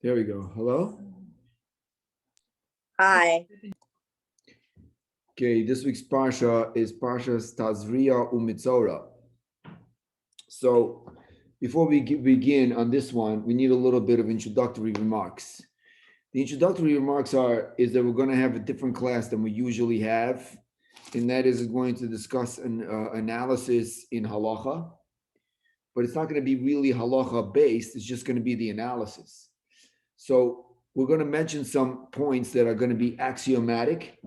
There we go. Hello? Hi. Okay, this week's Parsha is Parsha's Tazria Umitzora. So, before we begin on this one, we need a little bit of introductory remarks. The introductory remarks is that we're going to have a different class than we usually have, and that is going to discuss an analysis in halacha, but it's not going to be really halacha based. It's just going to be the analysis. So we're going to mention some points that are going to be axiomatic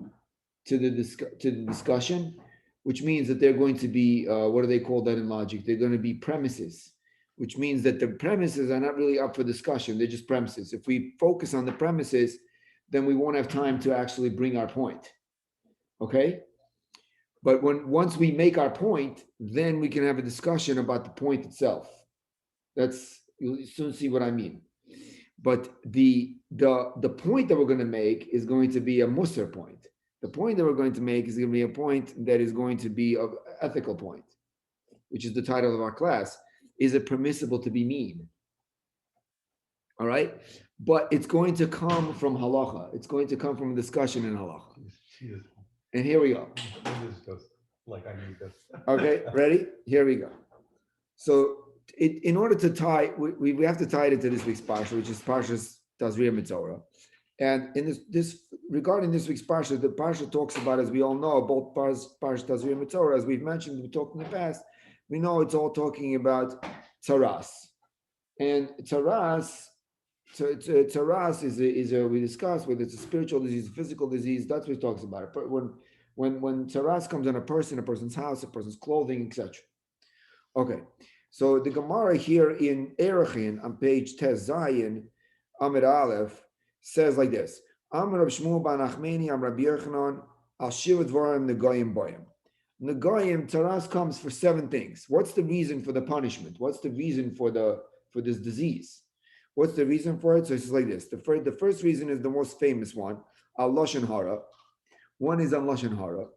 to the discussion, which means that they're going to be what do they call that in logic? They're going to be premises, which means that the premises are not really up for discussion. They're just premises. If we focus on the premises, then we won't have time to actually bring our point. Okay? But once we make our point, then we can have a discussion about the point itself. That's you'll soon see what I mean. But the point that we're going to make is going to be a Musar point. The point that we're going to make is going to be a point that is going to be an ethical point, which is the title of our class. Is it permissible to be mean? All right, but it's going to come from halacha. It's going to come from a discussion in halacha. And here we go. Like I need this. Okay, ready? Here we go. So, in order to tie, we have to tie it into this week's parsha, which is Parshas Tazria Mitzorah. And in this regarding this week's parsha, the parsha talks about, as we all know, both Parshas Tazria Mitzorah, as we've mentioned, we talked in the past. We know it's all talking about tzaras, and tzaras. So tzaras is a we discussed whether it's a spiritual disease, a physical disease. That's what it talks about. But when tzaras comes on a person's house, a person's clothing, etc. Okay, so the Gemara here in Erechin on page Tez Zayin, Amid Aleph, says like this: Amar Rav Shmuel ban Achmeni Am Rabbi Yochanan Al Shiva Dvarim Negayim Boyim. Negayim tzaras comes for 7 things. What's the reason for the punishment? What's the reason for this disease? What's the reason for it? So it's like this. The first reason is the most famous one, Al Lashon Hara. One is on Lashon Hara.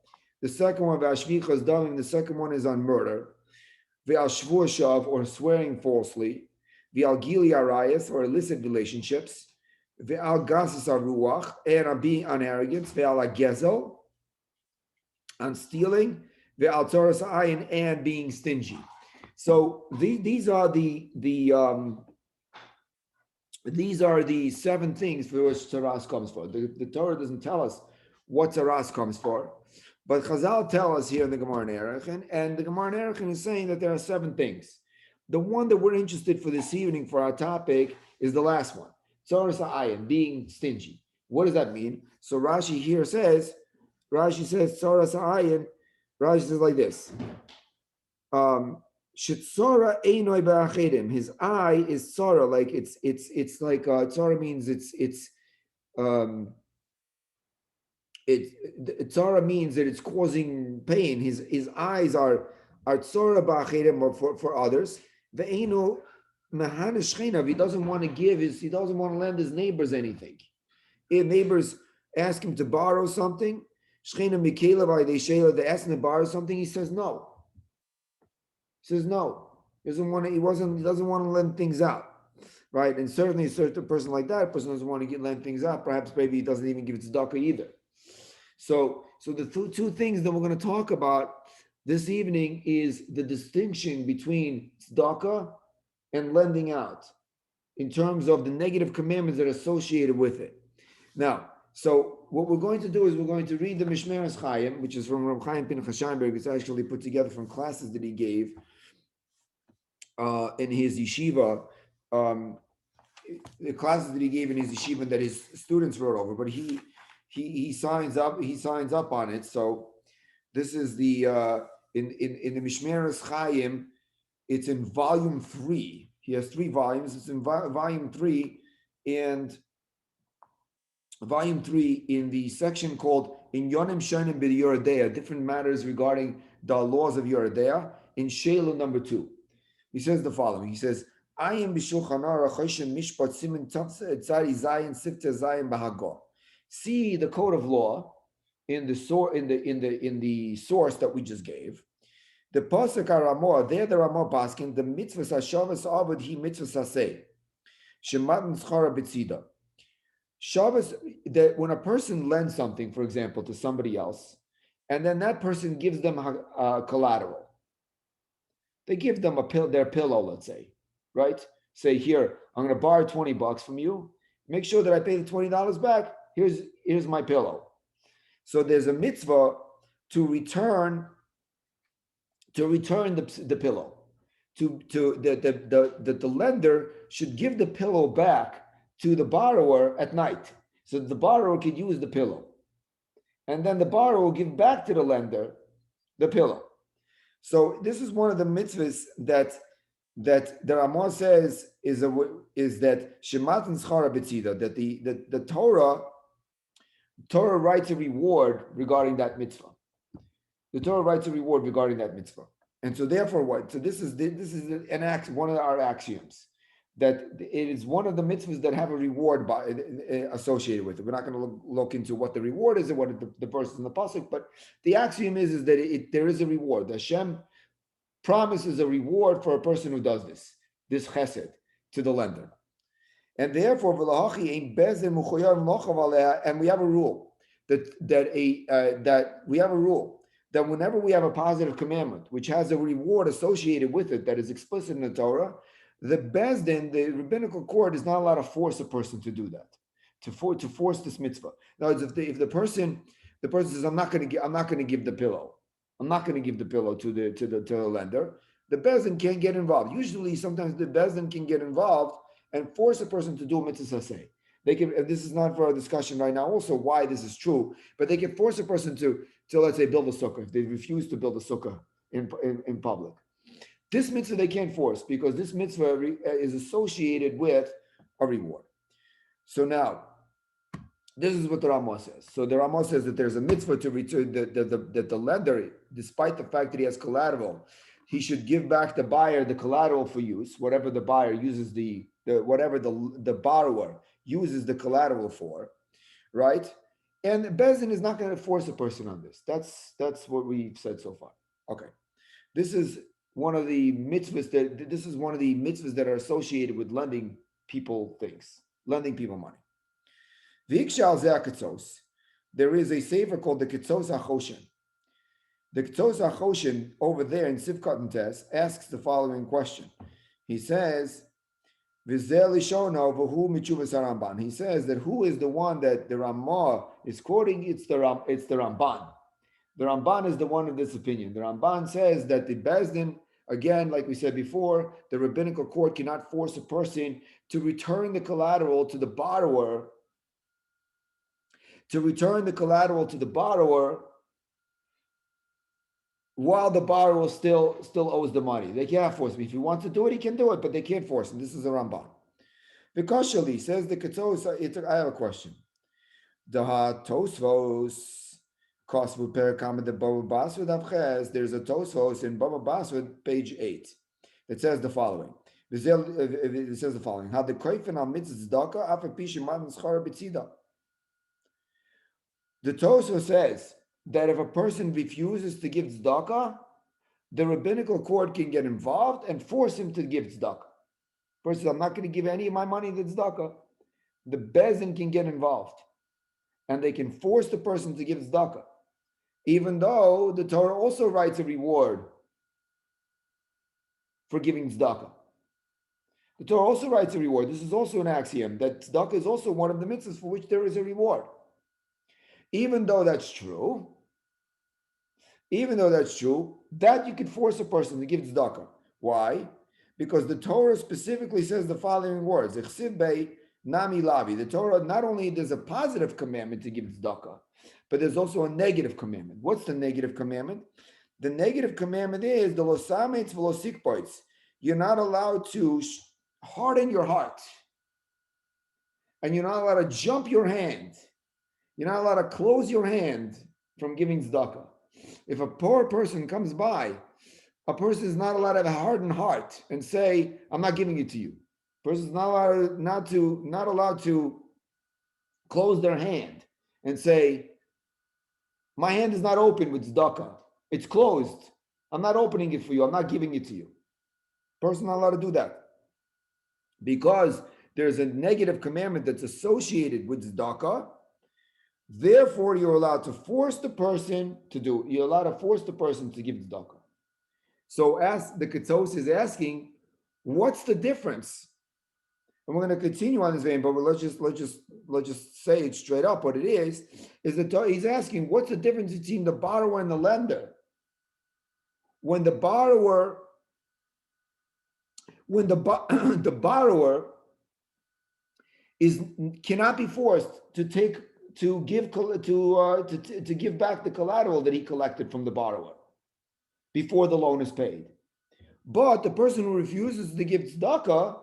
The second one, V'ashvichas Damim. The second one is on murder. V'al Shvur Shav, or swearing falsely. V'al Gili Arayas, or illicit relationships. V'al Gasas Ruach, and on being on arrogance. V'al Gezel, on stealing. V'al Toras Ayin, and being stingy. So these are the 7 things for which tzaras comes for. The Torah doesn't tell us what tzaras comes for, but Chazal tell us here in the Gemara in Erechim, and the Gemara in Erechim is saying that there are 7 things. The one that we're interested for this evening for our topic is the last one, tzaras ha'ayin, being stingy. What does that mean? So Rashi says tzaras ha'ayin. Rashi says like this. Shitsora einoi ba'achedim. His eye is tsara, like it's like tsara means tsara means that it's causing pain. His eyes are tsara ba'achedim, or for others. Ve'eino mehan shchenav. He doesn't want to lend his neighbors anything. If neighbors ask him to borrow something, shchena mikela they ask him to borrow something, he says no. He says no. He doesn't want to lend things out, right? And certainly a certain person like that, a person doesn't want to lend things out. Perhaps maybe he doesn't even give it tzedakah either. So the two things that we're going to talk about this evening is the distinction between tzedakah and lending out, in terms of the negative commandments that are associated with it. Now, so what we're going to do is we're going to read the Mishmeres Chaim, which is from Reb Chaim Pinchas Scheinberg. It's actually put together from classes that he gave in his yeshiva, the classes that he gave in his yeshiva that his students wrote over. But he signs up on it. So this is the in the Mishmeres Chaim. It's in volume 3. He has 3 volumes. It's in volume 3 and. Volume 3 in the section called In Yonim Shonim B'Yoredeya, different matters regarding the laws of Yoredeya, in Shelu number 2. He says the following. He says, I am B'Shulchan Aruch Choshen Mishpat Siman Tzari Zayin Sifte Zayin B'Hagah. See the code of law in the source that we just gave. The Pasuk HaRamah, there the Ramah Paskin, the mitzvahs Hashavas Avod He mitzvahs Haseh. Shematan schara b'tzida. Shabbos, that when a person lends something, for example, to somebody else, and then that person gives them collateral. They give them their pillow, let's say, right? Say, here, I'm going to borrow $20 from you. Make sure that I pay the $20 back. Here's my pillow. So there's a mitzvah to return the pillow. To the lender should give the pillow back to the borrower at night, so that the borrower could use the pillow, and then the borrower will give back to the lender the pillow. So this is one of the mitzvahs that the Ramah says is that Shematan Schara B'tzida, that the Torah writes a reward regarding that mitzvah. The Torah writes a reward regarding that mitzvah. And so therefore what? So this is one of our axioms, that it is one of the mitzvahs that have a reward associated with it. We're not going to look into what the reward is and what the verse in the pasuk, but the axiom is that there is a reward. Hashem promises a reward for a person who does this chesed to the lender. And therefore, and we have a rule that whenever we have a positive commandment, which has a reward associated with it that is explicit in the Torah, the Bezdin, the rabbinical court, is not allowed to force a person to do that, to force this mitzvah. In other words, if the person says, I'm not going to give the pillow, I'm not going to give the pillow to the lender, the Bezdin can't get involved. Usually, sometimes the Bezdin can get involved and force a person to do a mitzvah saseh. They can, and this is not for our discussion right now, also why this is true, but they can force a person to let's say, build a sukkah, if they refuse to build a sukkah in public. This mitzvah they can't force, because this mitzvah is associated with a reward. So now, this is what the Ramah says. So the Ramah says that there's a mitzvah to return, that the lender, despite the fact that he has collateral, he should give back the buyer the collateral for use, whatever the buyer uses whatever the borrower uses the collateral for, right? And Bezin is not going to force a person on this. That's what we've said so far. Okay, this is one of the mitzvahs that are associated with lending people things, lending people money. V'ikshal ze'akatzos. There is a sefer called the Ketzos HaChoshen. The Ketzos HaChoshen over there in Sivkat and Tes asks the following question. He says, he says that who is the one that the Ramah is quoting? It's the Ramban. The Ramban is the one of this opinion. The Ramban says that the Bezdin, again, like we said before, the rabbinical court cannot force a person to return the collateral to the borrower, while the borrower still owes the money. They can't force him. If he wants to do it, he can do it, but they can't force him. This is a Ramban. Vikashali says the Ketzos. I have a question. The Tosfos Kosvu Perakam the Baba Basud Avches. There's a Tosfos in Baba Basud, page 8, that says the following. It says the following: How the Koifen al Mitzvah Tzedaka Afa Pishiman Schara B'Tzida. The Tosfos says that if a person refuses to give tzedakah, the rabbinical court can get involved and force him to give tzedakah. Person says, I'm not going to give any of my money to tzedakah. The bezin can get involved, and they can force the person to give tzedakah, even though the Torah also writes a reward for giving tzedakah. The Torah also writes a reward. This is also an axiom, that tzedakah is also one of the mitzvahs for which there is a reward. Even though that's true, that you could force a person to give tzedakah. Why? Because the Torah specifically says the following words: Nami Lavi. The Torah, not only there's a positive commandment to give tzedakah, but there's also a negative commandment. What's the negative commandment? The negative commandment is the losametz v'losikpoitz. You're not allowed to harden your heart, and you're not allowed to jump your hand. You're not allowed to close your hand from giving tzedakah. If a poor person comes by, a person is not allowed to have a hardened heart and say, I'm not giving it to you. A person is not allowed to close their hand and say, my hand is not open with tzedakah. It's closed. I'm not opening it for you. I'm not giving it to you. A person is not allowed to do that. Because there's a negative commandment that's associated with tzedakah. Therefore, you're allowed to force the person to do. You're allowed to force the person to give tzedakah. So, as the Ketos is asking, what's the difference? And we're going to continue on this vein, but let's just say it straight up. What it is that he's asking, what's the difference between the borrower and the lender? When the borrower, the borrower cannot be forced to give back the collateral that he collected from the borrower before the loan is paid. But the person who refuses to give tzedakah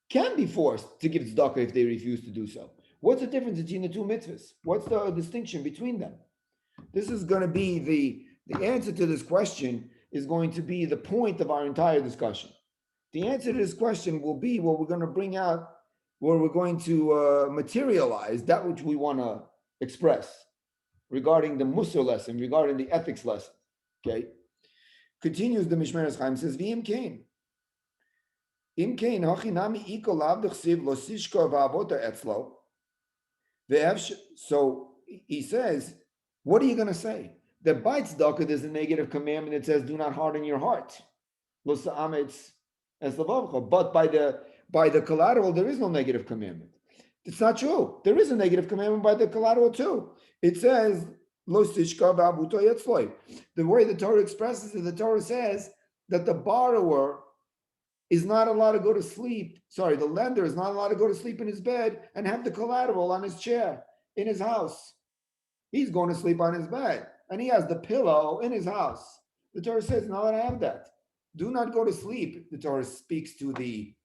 can be forced to give tzedakah if they refuse to do so. What's the difference between the two mitzvahs? What's the distinction between them? This is going to be the answer to this question is going to be the point of our entire discussion. The answer to this question will be what we're going to bring out, where we're going to materialize that which we want to express regarding the Mussar lesson, regarding the ethics lesson. Okay. Continues the Mishmeres Chaim, says, V'im kain. Im kain hachinami iko lav d'chsiv lo sishka v'avota etzlo. So he says, what are you going to say? That by tzedakah, there's a negative commandment that says, do not harden your heart. Lo sa'ametz es lavavcha. But by the collateral, there is no negative commandment. It's not true. There is a negative commandment by the collateral too. It says, Lo sishka v'avuto yetzloi. The way the Torah expresses it, the Torah says that the borrower is not allowed to go to sleep. Sorry, the lender is not allowed to go to sleep in his bed and have the collateral on his chair in his house. He's going to sleep on his bed and he has the pillow in his house. The Torah says, no, I have that. Do not go to sleep. The Torah speaks to the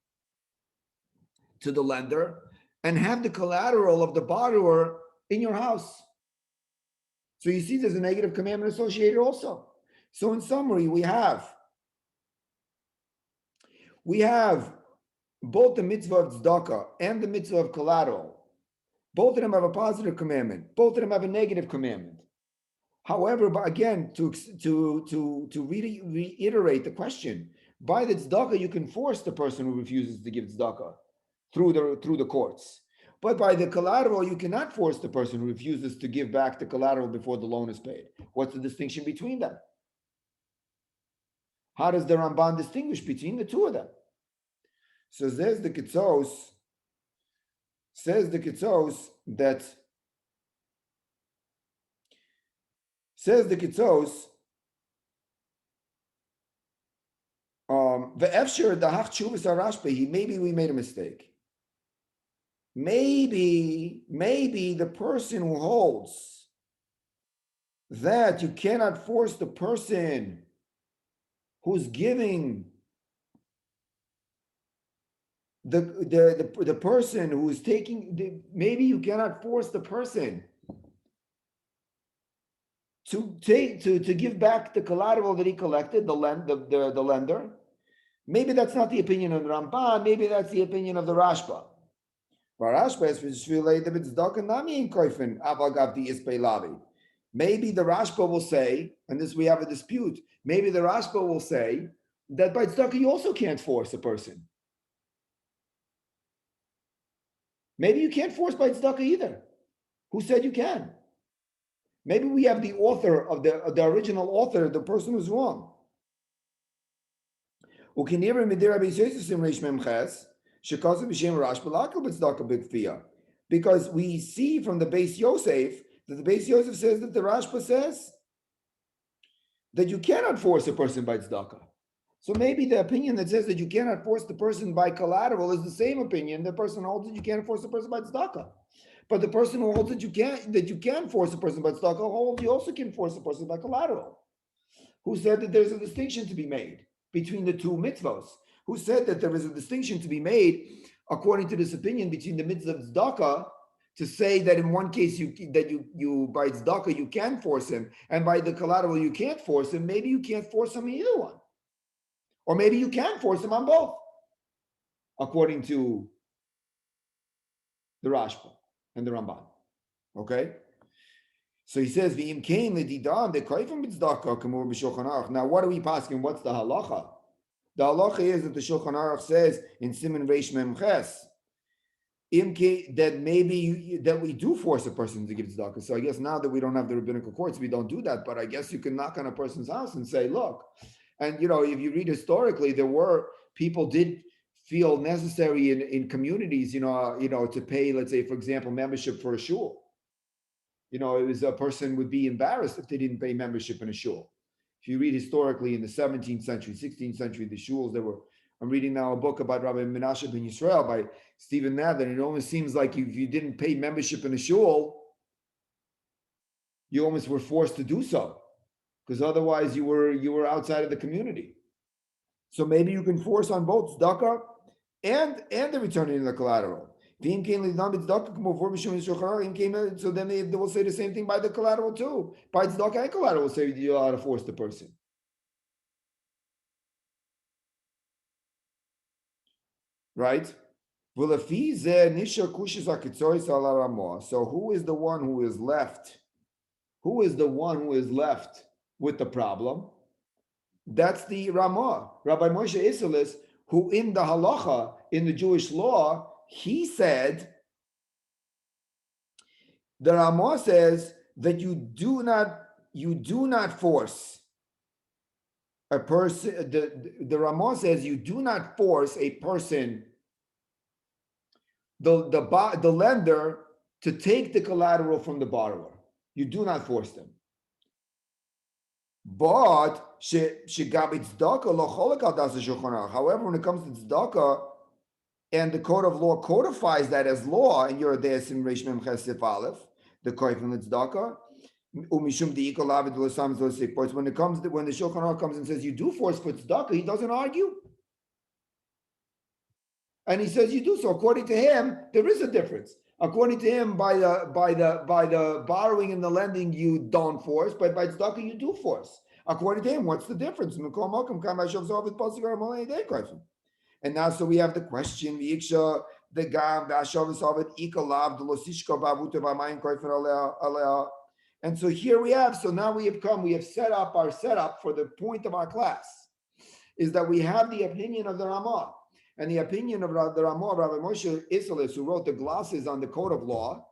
lender and have the collateral of the borrower in your house. So you see, there's a negative commandment associated also. So in summary, we have both the mitzvah of tzedakah and the mitzvah of collateral. Both of them have a positive commandment. Both of them have a negative commandment. However, but again, to reiterate the question, by the tzedakah, you can force the person who refuses to give tzedakah through the courts. But by the collateral, you cannot force the person who refuses to give back the collateral before the loan is paid. What's the distinction between them? How does the Ramban distinguish between the two of them? So says the Ketos that maybe we made a mistake. Maybe the person who holds that you cannot force the person who's giving the person who is taking maybe you cannot force the person to give back the collateral that he collected, the lender. Maybe that's not the opinion of the Ramban. Maybe that's the opinion of the Rashba. Maybe the Rashba will say, and this we have a dispute. Maybe the Rashba will say that by tzedakah you also can't force a person. Maybe you can't force by tzedakah either. Who said you can? Maybe we have the author of the original author, the person who's wrong. Because we see from the Beis Yosef that the Beis Yosef says that the Rashba says that you cannot force a person by tzedakah. So maybe the opinion that says that you cannot force the person by collateral is the same opinion the person holds that you can't force the person by tzedakah. But the person who holds that you can force a person by tzedakah holds you also can force a person by collateral. Who said that there's a distinction to be made between the two mitzvahs? Who said that there is a distinction to be made according to this opinion between the mitzvah of tzedakah, to say that in one case you by tzedakah you can force him, and by the collateral you can't force him. Maybe you can't force him in either one, or maybe you can force him on both, according to the Rashba and the Ramban. Okay, so he says v'im kain l'didan the kaifim b'tzedakah kamur b'shulchan aruch. Now, what are we passing? What's the halacha? The halacha is that the Shulchan Aruch says in Siman Reish Mem Ches, that maybe that we do force a person to give tzedakah. So I guess now that we don't have the rabbinical courts, we don't do that. But I guess you can knock on a person's house and say, look, and if you read historically, there were people did feel necessary in communities, to pay, let's say, for example, membership for a shul. It was a person would be embarrassed if they didn't pay membership in a shul. If you read historically in the 17th century, 16th century, the shuls there were. I'm reading now a book about Rabbi Menashe ben Yisrael by Stephen Nathan. It almost seems like if you didn't pay membership in a shul, you almost were forced to do so, because otherwise you were outside of the community. So maybe you can force on both tzedakah and the returning of the collateral. So then they will say the same thing by the collateral too. By tzedakah and collateral will say you're allowed to force the person. Right? So who is the one who is left? Who is the one who is left with the problem? That's the Ramah, Rabbi Moshe Isserles, who in the halacha, in the Jewish law, he said, the Ramah says that you do not force a person. The Ramah says you do not force a person, the lender, to take the collateral from the borrower. You do not force them. But however, when it comes to tzedakah, and the code of law codifies that as law, and you're there in Reish Mem Ches Sif Aleph, the koif and the tzedakah. When it comes when the Shulchan Aruch comes and says you do force for tzedakah, he doesn't argue, and he says you do. So according to him, there is a difference. According to him, by the borrowing and the lending, you don't force, but by tzedakah you do force. According to him, what's the difference? And now, so we have the question: and so here we have. So now we have set up our setup for the point of our class, is that we have the opinion of the Ramah. And the opinion of the Ramah, Rabbi Moshe Isserles, who wrote the glosses on the code of law,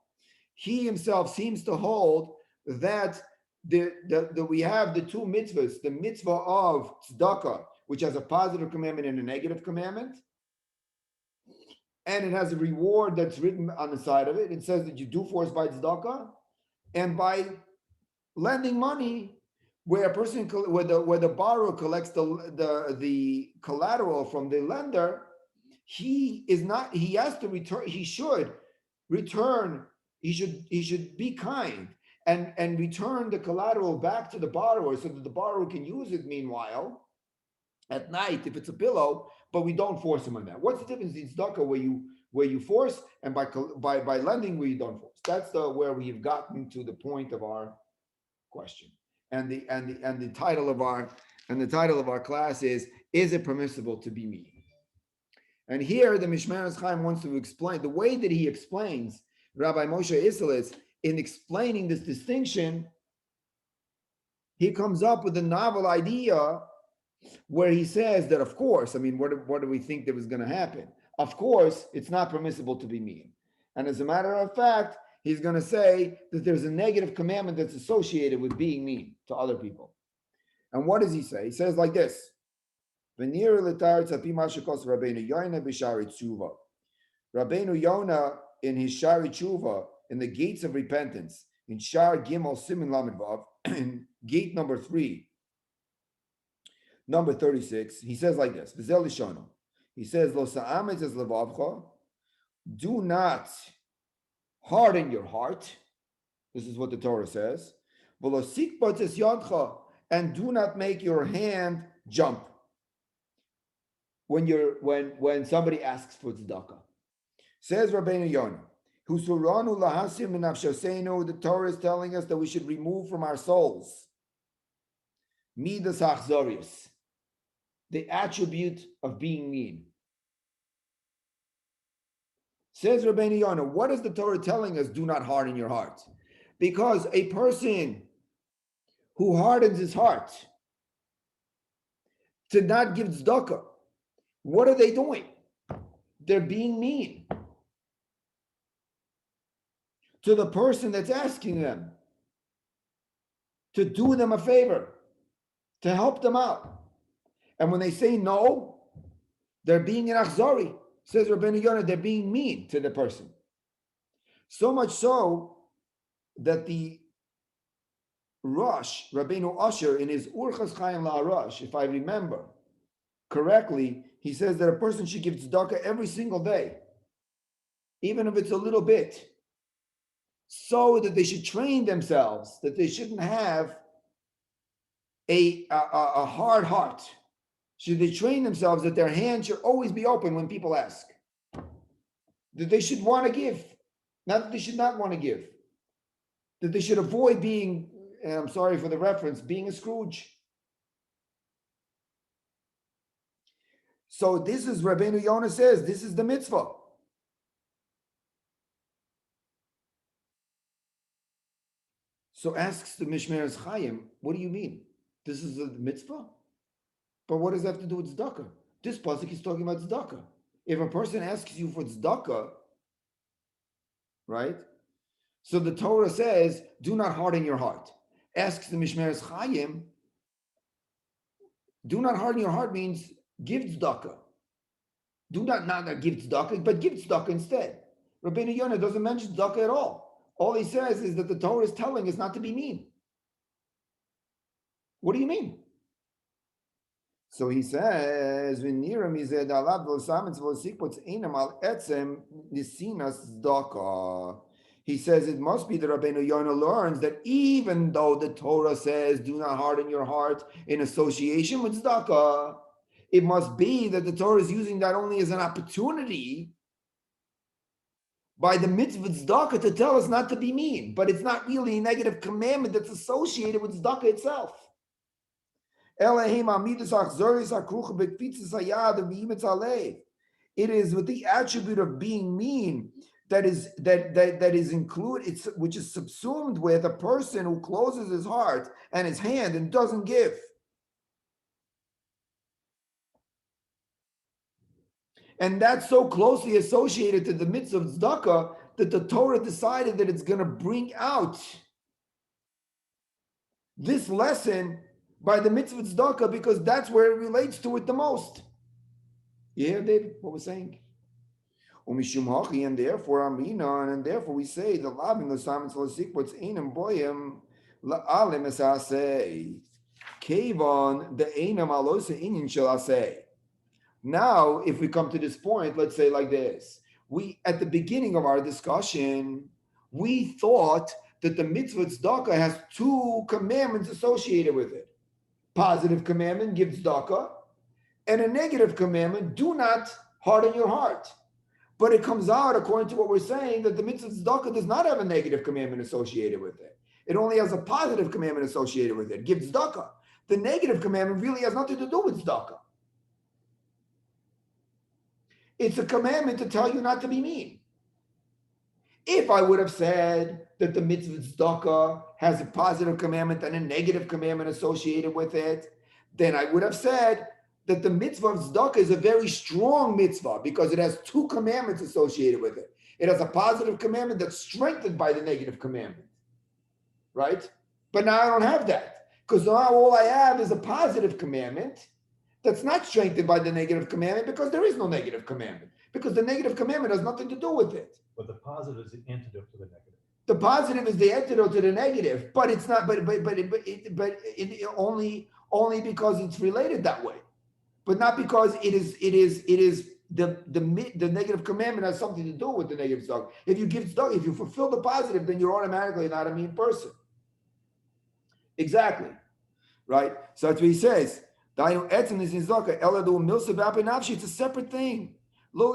he himself seems to hold that we have the two mitzvahs, the mitzvah of tzedakah, which has a positive commandment and a negative commandment, and it has a reward that's written on the side of it. It says that you do force by tzedakah, and by lending money, where the borrower collects the collateral from the lender, he should be kind and return the collateral back to the borrower so that the borrower can use it meanwhile at night if it's a pillow, but we don't force him on that. What's the difference in tzedakah where you force, and by lending where you don't force? That's where we've gotten to the point of our question. And the title of our class is it permissible to be mean? And here the Mishmeres Chaim wants to explain the way that he explains Rabbi Moshe Isserles in explaining this distinction. He comes up with a novel idea where he says that, of course, I mean, what do we think that was going to happen? Of course, it's not permissible to be mean. And as a matter of fact, he's going to say that there's a negative commandment that's associated with being mean to other people. And what does he say? He says like this: Rabbeinu Yonah in his Shari Tshuva, in the gates of repentance, in Shar Gimel Simin Lamed Vav, in gate number 3, number 36, he says like this: he says, Lo sa'ametz es levavcha, do not harden your heart. This is what the Torah says. V'lo sikbot es yadcha, and do not make your hand jump when somebody asks for tzedakah. Says Rabbeinu Yonah, Husuranu lahasim min nafshosenu, the Torah is telling us that we should remove from our souls midas hachzorius, the attribute of being mean. Says Rabbeinu Yonah, what is the Torah telling us? Do not harden your heart. Because a person who hardens his heart to not give tzedakah, What are they doing? They're being mean to the person that's asking them to do them a favor, to help them out. And when they say no, they're being an achzari, says Rabbeinu Yonah, they're being mean to the person. So much so that the Rosh, Rabbeinu Asher, in his Urchas Chaim LaRosh, if I remember correctly, he says that a person should give tzedakah every single day, even if it's a little bit, so that they should train themselves, that they shouldn't have a hard heart. Should they train themselves that their hand should always be open when people ask? That they should want to give, not that they should not want to give. That they should avoid being, and I'm sorry for the reference, being a Scrooge. So this is Rabbeinu Yonah says, this is the mitzvah. So asks the Mishmeres Chaim, what do you mean? This is a mitzvah? But what does that have to do with tzedakah? This pasuk is talking about tzedakah. If a person asks you for tzedakah, right? So the Torah says, do not harden your heart. Asks the Mishmeres Chaim, do not harden your heart means give tzedakah. Do not give tzedakah, but give tzedakah instead. Rabbeinu Yonah doesn't mention tzedakah at all. All he says is that the Torah is telling us not to be mean. What do you mean? So he says, he says it must be that Rabbeinu Yonah learns that even though the Torah says, do not harden your heart in association with tzedakah, it must be that the Torah is using that only as an opportunity by the mitzvah tzedakah to tell us not to be mean, but it's not really a negative commandment that's associated with tzedakah itself. It is with the attribute of being mean that is included, which is subsumed with a person who closes his heart and his hand and doesn't give. And that's so closely associated to the mitzvah of tzedakah that the Torah decided that it's going to bring out this lesson by the mitzvah tzedakah because that's where it relates to it the most. You hear, David, what we're saying? And therefore, Amina, and therefore we say the lavin the simons what's einam boyim la'alim esasei kevon the einam alosa inyan shalasei. Now, if we come to this point, let's say like this: we at the beginning of our discussion, we thought that the mitzvah tzedakah has two commandments associated with it: positive commandment, give tzedakah, and a negative commandment, do not harden your heart. But it comes out, according to what we're saying, that the mitzvah tzedakah does not have a negative commandment associated with it. It only has a positive commandment associated with it. Give tzedakah. The negative commandment really has nothing to do with tzedakah. It's a commandment to tell you not to be mean. If I would have said that the mitzvah tzedakah has a positive commandment and a negative commandment associated with it, then I would have said that the mitzvah of tzedakah is a very strong mitzvah because it has two commandments associated with it. It has a positive commandment that's strengthened by the negative commandment, right? But now I don't have that because now all I have is a positive commandment that's not strengthened by the negative commandment because there is no negative commandment because the negative commandment has nothing to do with it. But the positive is the antidote to the negative. The positive is the antidote to the negative, but it's not. But it only because it's related that way. But not because it is the negative commandment has something to do with the negative tzedakah. If you give tzedakah, if you fulfill the positive, then you're automatically not a mean person. Exactly, right? So that's what he says. It's a separate thing. A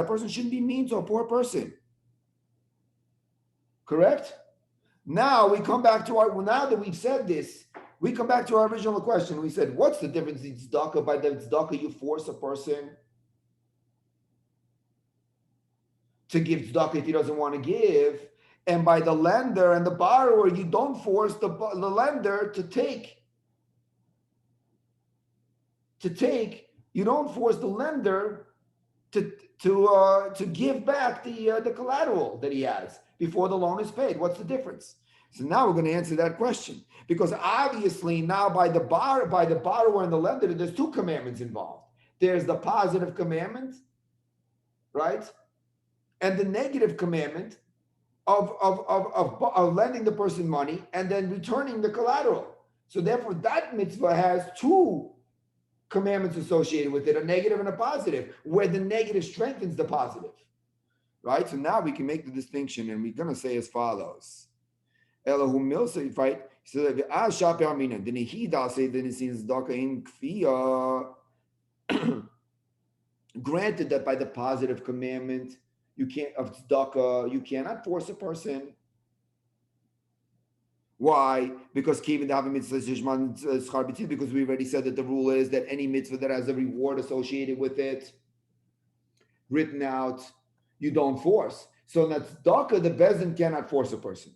person shouldn't be mean to a poor person. Correct? Now we come back to now that we've said this, we come back to our original question. We said, what's the difference in tzedakah? By the tzedakah, you force a person to give tzedakah if he doesn't want to give. And by the lender and the borrower, you don't force the lender to take. to take, you don't force the lender to to give back the collateral that he has before the loan is paid. What's the difference? So now we're going to answer that question, because obviously now by the borrower and the lender, there's two commandments involved. There's the positive commandment, right, and the negative commandment of lending the person money and then returning the collateral. So therefore, that mitzvah has two commandments associated with it, a negative and a positive, where the negative strengthens the positive, right? So now we can make the distinction, and we're going to say as follows. Elahu milsa, right? So that as shape amina, then he does say then it seems daka in kfiya. Granted that by the positive commandment, you can't of tzedakah, you cannot force a person. Why? Because because we already said that the rule is that any mitzvah that has a reward associated with it, written out, you don't force. So in that tzedakah, the bezin cannot force a person.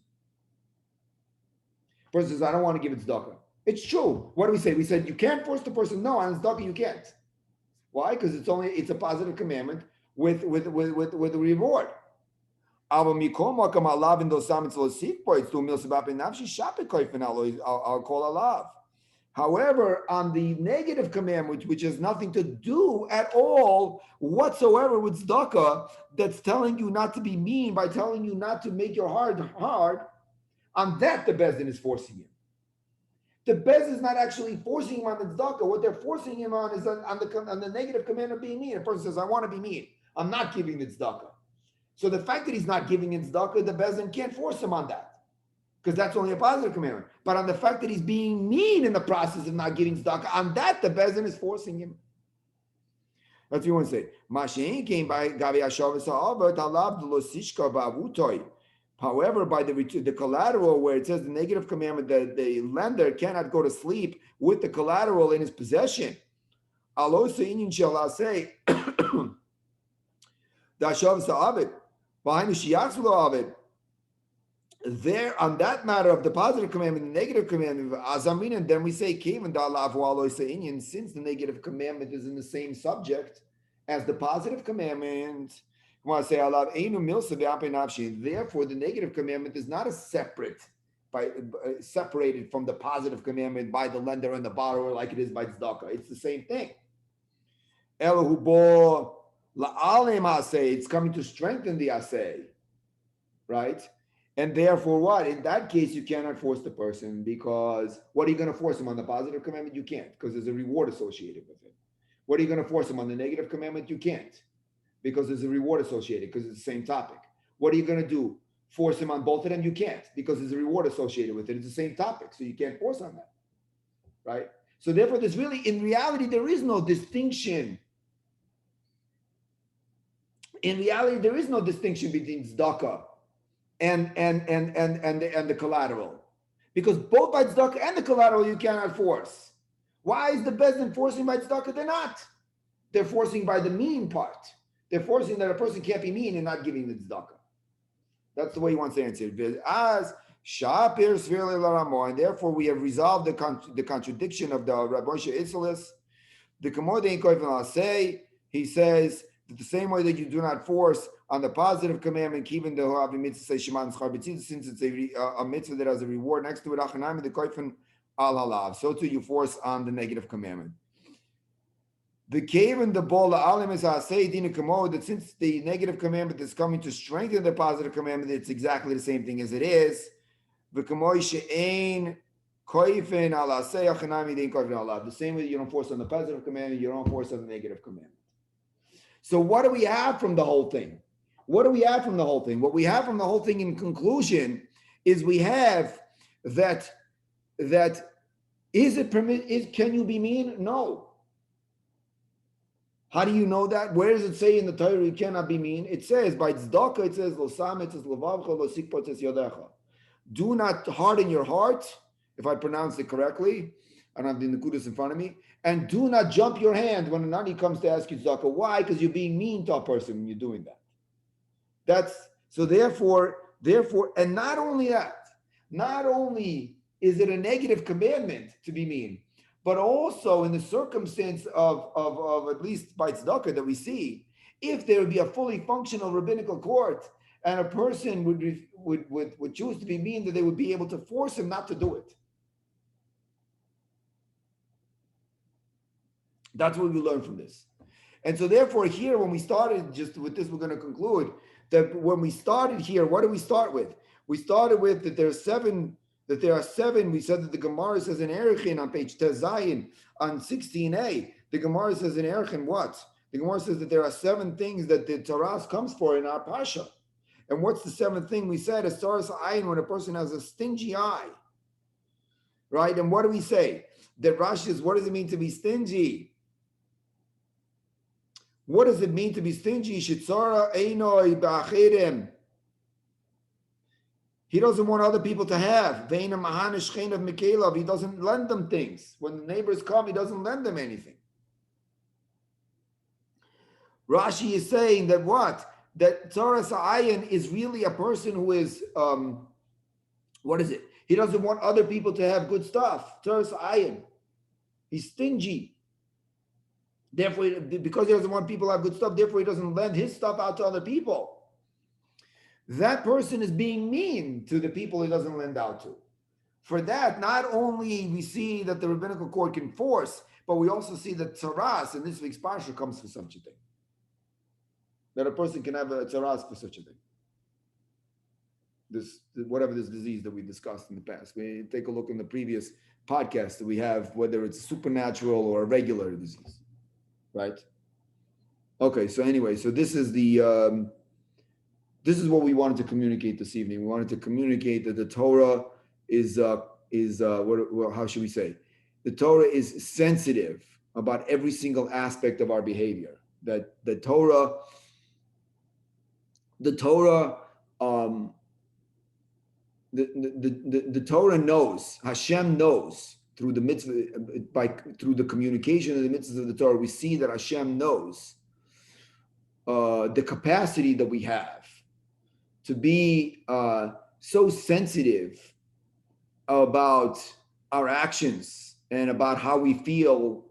Person says, I don't want to give it tzedakah. It's true. What do we say? We said you can't force the person. No, on tzedakah you can't. Why? Because it's a positive commandment with a reward. I'll call alav. However, on the negative commandment, which has nothing to do at all whatsoever with tzedakah, that's telling you not to be mean, by telling you not to make your heart hard, on that the bezdin is forcing him. The bez is not actually forcing him on the tzedakah. What they're forcing him on is on the negative command of being mean. A person says, I want to be mean. I'm not giving the tzedakah. So the fact that he's not giving in tzedakah, the bezin can't force him on that, because that's only a positive commandment. But on the fact that he's being mean in the process of not giving tzedakah, on that the bezin is forcing him. That's what you want to say. Mashin came by Gavi Ashav Sa'avat Alav Losishka Bavutoi. However, by the collateral, where it says the negative commandment that the lender cannot go to sleep with the collateral in his possession, alosa inin shall say the Ashav Sa'avat. There, on that matter of the positive commandment, the negative commandment, azamin, and then we say, since the negative commandment is in the same subject as the positive commandment, we want to say, therefore, the negative commandment is not a separated from the positive commandment by the lender and the borrower like it is by tzedakah. It's the same thing. It's coming to strengthen the asay, right? And therefore, what? In that case, you cannot force the person, because what are you going to force him on the positive commandment? You can't, because there's a reward associated with it. What are you going to force him on the negative commandment? You can't, because there's a reward associated, because it's the same topic. What are you going to do? Force him on both of them? You can't, because there's a reward associated with it. It's the same topic, so you can't force on that, right? So therefore, there's really, in reality, there is no distinction. In reality, there is no distinction between tzedakah and the collateral, because both by tzedakah and the collateral you cannot force. Why is the bezdin forcing by tzedakah? They're not. They're forcing by the mean part. They're forcing that a person can't be mean and not giving the tzedakah. That's the way he wants to answer it. As shapir svirle laramo, and therefore we have resolved the contradiction of the Rabbi Isserles. The Kamodei Koifin say, he says that the same way that you do not force on the positive commandment, even the Hoavi mitzvah say Shema and Schar B'tzid, since it's a mitzvah that has a reward next to it, Achanami the Koifin al halav. So too you force on the negative commandment. The cave and the ball alim is asay dina kamo, that since the negative commandment is coming to strengthen the positive commandment, it's exactly the same thing as it is. The kamoy she'ain koifin al asay achanami dein koifin al. The same way you don't force on the positive commandment, you don't force on the negative commandment. So what do we have from the whole thing? What do we have from the whole thing? What we have from the whole thing in conclusion is we have that is it permit? Can you be mean? No. How do you know that? Where does it say in the Torah you cannot be mean? It says by tzedakah, it says lo sam, it says levavcha lo sikpo, it says yodecha. Do not harden your heart, if I pronounced it correctly. I don't have the nekudas in front of me. And do not jump your hand when an ani comes to ask you tzedakah. Why? Because you're being mean to a person when you're doing that. That's so. Therefore, and not only that, not only is it a negative commandment to be mean, but also in the circumstance of at least by tzedakah that we see, if there would be a fully functional rabbinical court and a person would choose to be mean, that they would be able to force him not to do it. That's what we learn from this. And so therefore here, when we started, just with this, we're going to conclude that when we started here, what did we start with? We started with that there are seven, we said that the Gemara says in Erechin on page Tezayin on 16a, the Gemara says in Erechin what? The Gemara says that there are 7 things that the Taras comes for in our Pasha. And what's the 7th thing? We said, as Taras Ayin, when a person has a stingy eye, right? And what do we say? That Rashi is, what does it mean to be stingy? What does it mean to be stingy? Shitzara einoi ba'acherem. He doesn't want other people to have. Veina mahanish chen of Mikelav. He doesn't lend them things. When the neighbors come, he doesn't lend them anything. Rashi is saying that what? That Tzaras Ayin is really a person who is, what is it? He doesn't want other people to have good stuff. Tzaras Ayin. He's stingy. Therefore, because he doesn't want people to have good stuff, therefore he doesn't lend his stuff out to other people. That person is being mean to the people he doesn't lend out to. For that, not only we see that the rabbinical court can force, but we also see that tzaras in this week's parsha comes for such a thing. That a person can have a tzaras for such a thing. This, whatever this disease that we discussed in the past. We take a look in the previous podcast that we have, whether it's supernatural or a regular disease. Right. Okay. So anyway, so this is the this is what we wanted to communicate this evening. We wanted to communicate that the Torah is what, how should we say? The Torah is sensitive about every single aspect of our behavior. That the Torah the Torah knows, Hashem knows. Through the mitzvah, through the communication of the mitzvahs of the Torah, we see that Hashem knows the capacity that we have to be so sensitive about our actions and about how we feel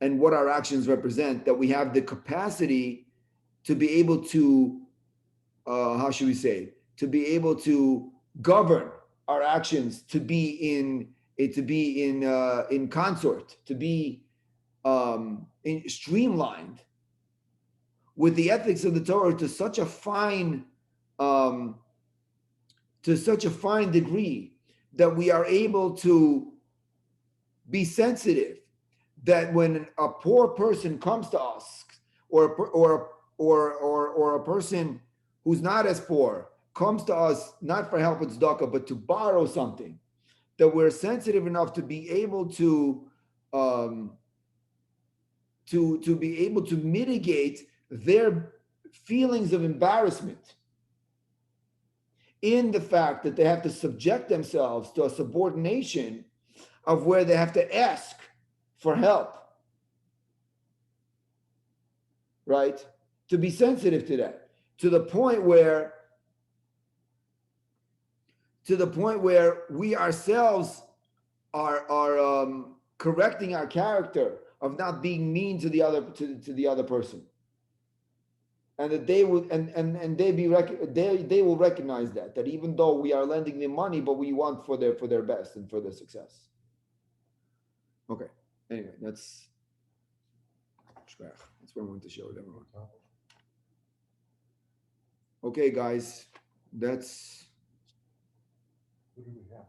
and what our actions represent, that we have the capacity to be able to, how should we say, to be able to govern our actions, to be in consort, to be streamlined with the ethics of the Torah to such a fine degree that we are able to be sensitive. That when a poor person comes to us, or a person who's not as poor comes to us, not for help with tzedakah, but to borrow something, that we're sensitive enough to be able to be able to mitigate their feelings of embarrassment in the fact that they have to subject themselves to a subordination of where they have to ask for help, right? To be sensitive to that, to the point where we ourselves are correcting our character of not being mean to the other person, and that they will they will recognize that even though we are lending them money, but we want for their best and for their success. Okay. Anyway, that's what I wanted to show everyone. Okay, guys, that's. Who do we have?